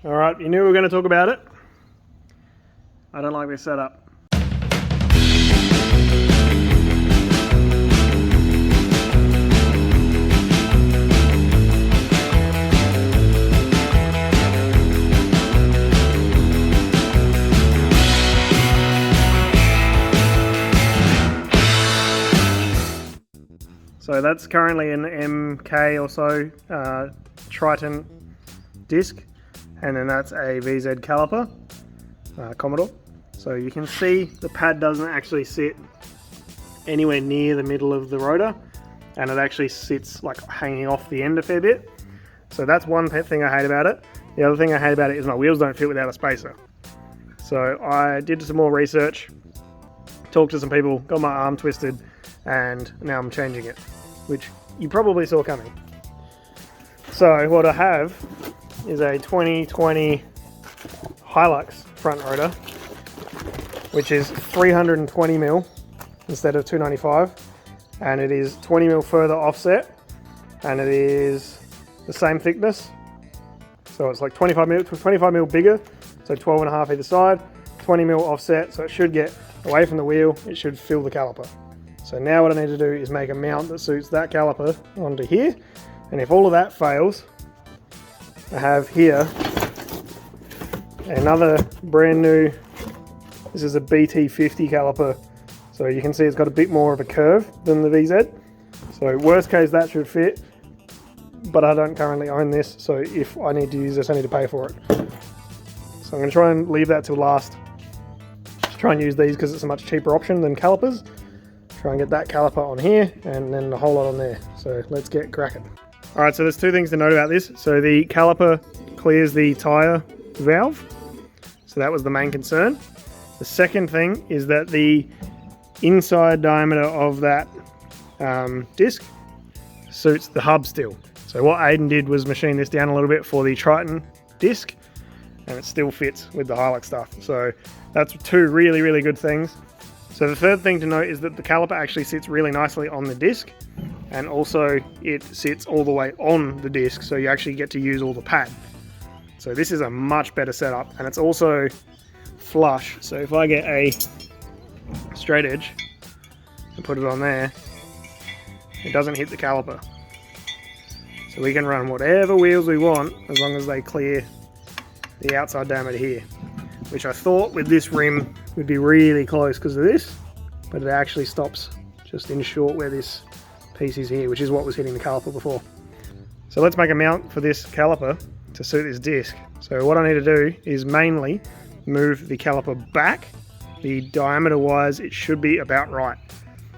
Alright, you knew we were going to talk about it. I don't like this setup. So that's currently an MK or so Triton disc, and then that's a VZ caliper, Commodore. So you can see the pad doesn't actually sit anywhere near the middle of the rotor, and it actually sits like hanging off the end a fair bit. So that's one thing I hate about it. The other thing I hate about it is my wheels don't fit without a spacer. So I did some more research, talked to some people, got my arm twisted, and now I'm changing it, which you probably saw coming. So what I have is a 2020 Hilux front rotor, which is 320mm instead of 295, and it is 20mm further offset, and it is the same thickness. So it's like 25mm bigger, so 12.5 either side, 20mm offset, so it should get away from the wheel, it should fill the caliper. So now what I need to do is make a mount that suits that caliper onto here, and if all of that fails, I have here another brand new, this is a BT50 caliper, so you can see it's got a bit more of a curve than the VZ. So worst case that should fit, but I don't currently own this, so if I need to use this I need to pay for it. So I'm going to try and leave that till last. Just try and use these because it's a much cheaper option than calipers. Try and get that caliper on here and then a whole lot on there. So let's get cracking. Alright, so there's two things to note about this. So the caliper clears the tyre valve. So that was the main concern. The second thing is that the inside diameter of that disc suits the hub still. So what Aiden did was machine this down a little bit for the Triton disc, and it still fits with the Hilux stuff. So that's two really, really good things. So the third thing to note is that the caliper actually sits really nicely on the disc, and also it sits all the way on the disc, so you actually get to use all the pad. So this is a much better setup, and it's also flush. So if I get a straight edge and put it on there, it doesn't hit the caliper. So we can run whatever wheels we want as long as they clear the outside diameter here, which I thought with this rim would be really close because of this, but it actually stops just in short where this piece is here, which is what was hitting the caliper before. So let's make a mount for this caliper to suit this disc. So what I need to do is mainly move the caliper back. The diameter wise it should be about right.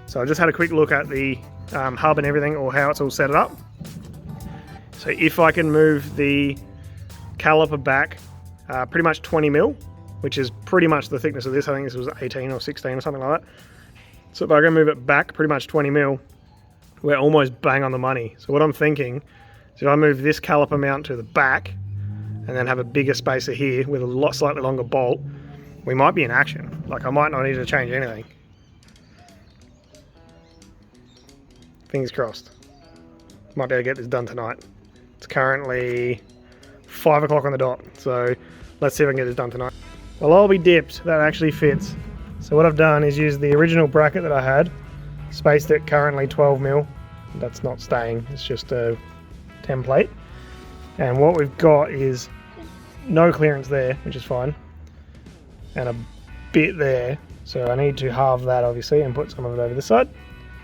So I just had a quick look at the hub and everything, or how it's all set up. So if I can move the caliper back pretty much 20mm, which is pretty much the thickness of this, I think this was 18 or 16 or something like that. So if I can move it back pretty much 20mm, we're almost bang on the money. So what I'm thinking is if I move this caliper mount to the back and then have a bigger spacer here with a slightly longer bolt, we might be in action. Like I might not need to change anything. Fingers crossed. Might be able to get this done tonight. It's currently 5 o'clock on the dot, so let's see if I can get this done tonight. Well, I'll be dipped, that actually fits. So what I've done is use the original bracket that I had, spaced it currently 12mm. That's not staying, it's just a template. And what we've got is no clearance there, which is fine, and a bit there. So I need to halve that obviously and put some of it over this side.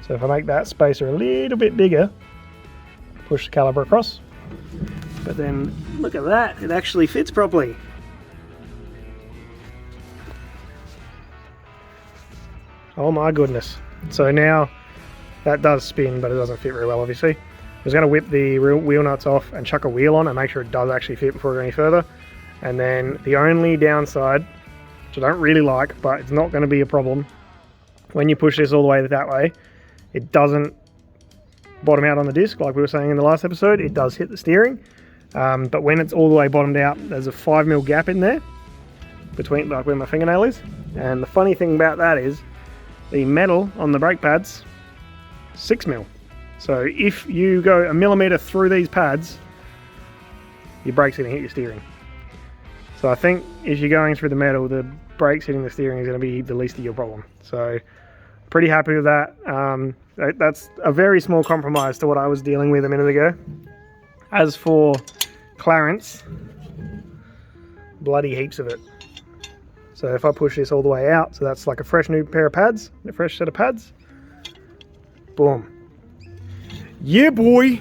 So if I make that spacer a little bit bigger, push the caliper across. But then look at that, it actually fits properly. Oh my goodness. So now that does spin, but it doesn't fit very well obviously. I was going to whip the wheel nuts off and chuck a wheel on and make sure it does actually fit before we go any further. And then the only downside, which I don't really like, but it's not going to be a problem, when you push this all the way that way, it doesn't bottom out on the disc like we were saying in the last episode. It does hit the steering, but when it's all the way bottomed out, there's a 5mm gap in there between like where my fingernail is. And the funny thing about that is the metal on the brake pads 6mm. So if you go a millimeter through these pads, your brake's going to hit your steering. So I think if you're going through the metal, the brakes hitting the steering is going to be the least of your problem. So pretty happy with that. That's a very small compromise to what I was dealing with a minute ago. As for clearance, bloody heaps of it. So if I push this all the way out, so that's like a fresh new pair of pads, a fresh set of pads. Boom. Yeah, boy.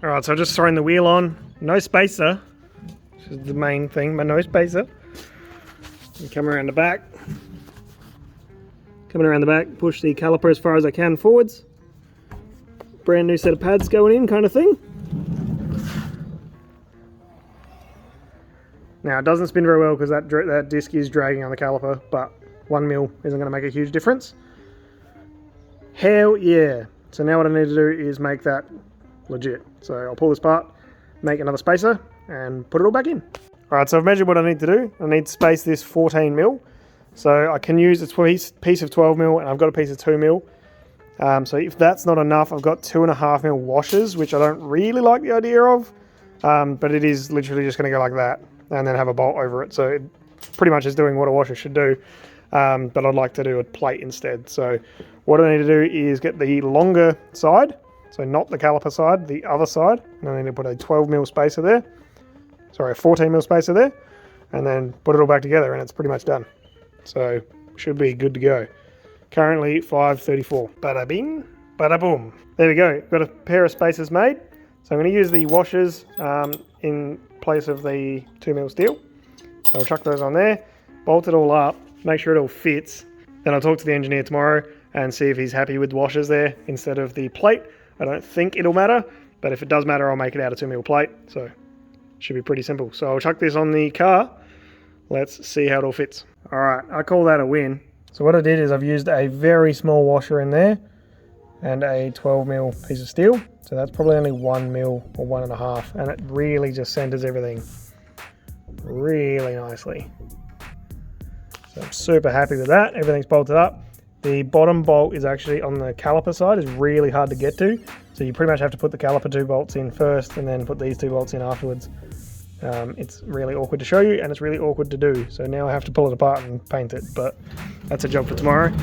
All right, so I've just thrown the wheel on. No spacer, which is the main thing, but no spacer. And come around the back. Coming around the back, push the caliper as far as I can forwards. Brand new set of pads going in, kind of thing. Now it doesn't spin very well because that disc is dragging on the caliper, but 1 mil isn't going to make a huge difference. Hell yeah! So now what I need to do is make that legit. So I'll pull this apart, make another spacer, and put it all back in. Alright, so I've measured what I need to do. I need to space this 14 mil. So I can use this piece of 12 mil, and I've got a piece of 2 mil. So if that's not enough, I've got 2.5 mil washers, which I don't really like the idea of. But it is literally just going to go like that, and then have a bolt over it. So it pretty much is doing what a washer should do. But I'd like to do a plate instead. So what I need to do is get the longer side, so not the caliper side, the other side, and I need to put a 12 mil spacer there, sorry, a 14 mil spacer there, and then put it all back together, and it's pretty much done. So should be good to go. Currently 534. Bada bing, bada boom. There we go. Got a pair of spacers made. So I'm going to use the washers in place of the 2 mil steel. So I'll chuck those on there, bolt it all up, make sure it all fits. Then I'll talk to the engineer tomorrow and see if he's happy with the washers there instead of the plate. I don't think it'll matter, but if it does matter, I'll make it out of 2 mil plate. So it should be pretty simple. So I'll chuck this on the car. Let's see how it all fits. All right, I call that a win. So what I did is I've used a very small washer in there and a 12 mil piece of steel. So that's probably only 1 mil or 1.5, and it really just centers everything really nicely. So I'm super happy with that. Everything's bolted up. The bottom bolt is actually on the caliper side, is really hard to get to. So you pretty much have to put the caliper 2 bolts in first and then put these 2 bolts in afterwards. It's really awkward to show you, and it's really awkward to do. So now I have to pull it apart and paint it, but that's a job for tomorrow.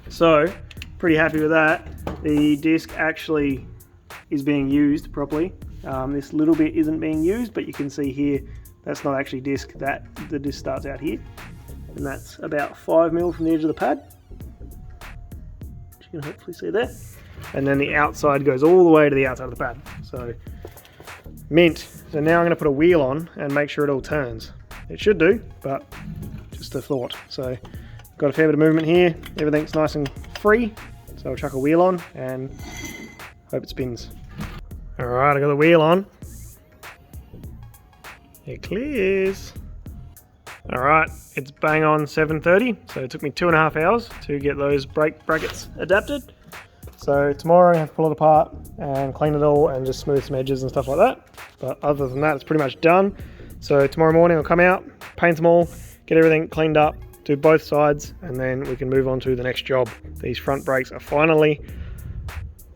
So pretty happy with that. The disc actually is being used properly. This little bit isn't being used, but you can see here, that's not actually disc, that the disc starts out here. And that's about 5 mil from the edge of the pad. You can hopefully see there. And then the outside goes all the way to the outside of the pad. So mint. So now I'm going to put a wheel on and make sure it all turns. It should do, but just a thought. So got a fair bit of movement here. Everything's nice and free. So I'll chuck a wheel on and hope it spins. All right, I got the wheel on. It clears. All right, it's bang on 7:30. So it took me 2.5 hours to get those brake brackets adapted. So tomorrow I have to pull it apart and clean it all and just smooth some edges and stuff like that. But other than that, it's pretty much done. So tomorrow morning I'll come out, paint them all, get everything cleaned up, do both sides, and then we can move on to the next job. These front brakes are finally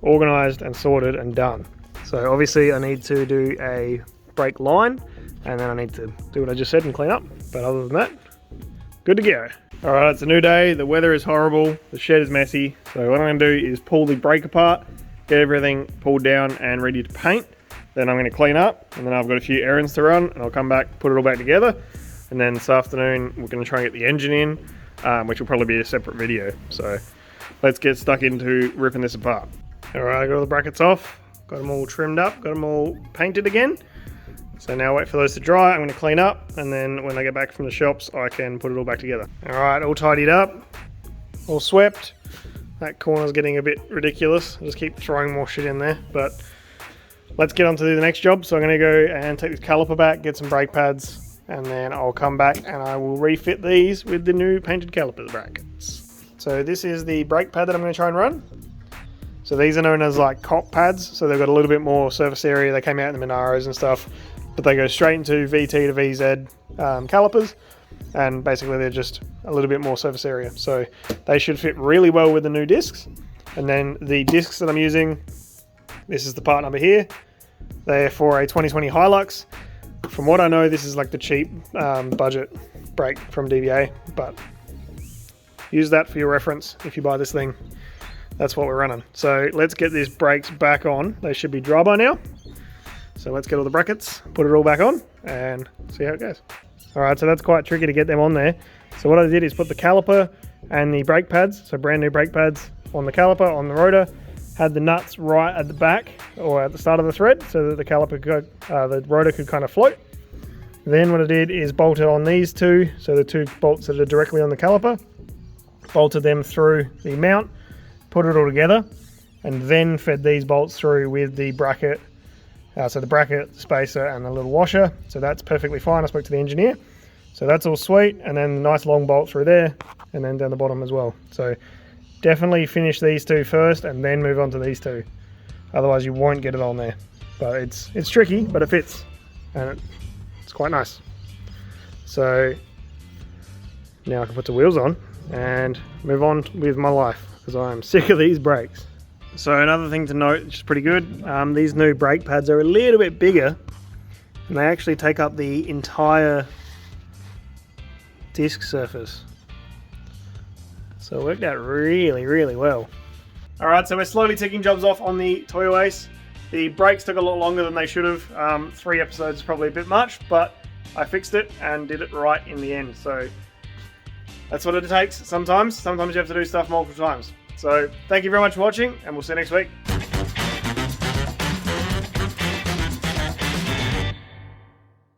organized and sorted and done. So obviously I need to do a brake line, and then I need to do what I just said and clean up. But other than that, good to go. All right, it's a new day. The weather is horrible. The shed is messy. So what I'm gonna do is pull the brake apart, get everything pulled down and ready to paint. Then I'm gonna clean up, and then I've got a few errands to run, and I'll come back, put it all back together. And then this afternoon, we're gonna try and get the engine in, which will probably be a separate video. So let's get stuck into ripping this apart. All right, I got all the brackets off, got them all trimmed up, got them all painted again. So now wait for those to dry. I'm going to clean up, and then when I get back from the shops, I can put it all back together. All right, all tidied up, all swept. That corner's getting a bit ridiculous. I just keep throwing more shit in there, but let's get on to the next job. So I'm going to go and take this caliper back, get some brake pads, and then I'll come back and I will refit these with the new painted caliper brackets. So this is the brake pad that I'm going to try and run. So these are known as like cop pads. So they've got a little bit more surface area. They came out in the Monaros and stuff, but they go straight into VT to VZ calipers, and basically they're just a little bit more surface area. So they should fit really well with the new discs. And then the discs that I'm using, this is the part number here. They're for a 2020 Hilux. From what I know, this is like the cheap budget brake from DVA, but use that for your reference if you buy this thing. That's what we're running. So let's get these brakes back on. They should be dry by now. So let's get all the brackets, put it all back on, and see how it goes. All right, so that's quite tricky to get them on there. So what I did is put the caliper and the brake pads, so brand new brake pads, on the caliper, on the rotor, had the nuts right at the back or at the start of the thread so that the caliper could, the rotor could kind of float. Then what I did is bolted on these two, so the two bolts that are directly on the caliper, bolted them through the mount, put it all together, and then fed these bolts through with the bracket, so the bracket, spacer, and the little washer. So that's perfectly fine. I spoke to the engineer. So that's all sweet, and then a nice long bolt through there, and then down the bottom as well. So definitely finish these two first, and then move on to these two. Otherwise you won't get it on there. But it's tricky, but it fits, and it's quite nice. So now I can put the wheels on and move on with my life, because I'm sick of these brakes. So another thing to note, which is pretty good, these new brake pads are a little bit bigger, and they actually take up the entire disc surface. So it worked out really, really well. All right, so we're slowly ticking jobs off on the Toyo Ace. The brakes took a lot longer than they should have. 3 episodes is probably a bit much, but I fixed it and did it right in the end. So that's what it takes sometimes. Sometimes you have to do stuff multiple times. So thank you very much for watching, and we'll see you next week.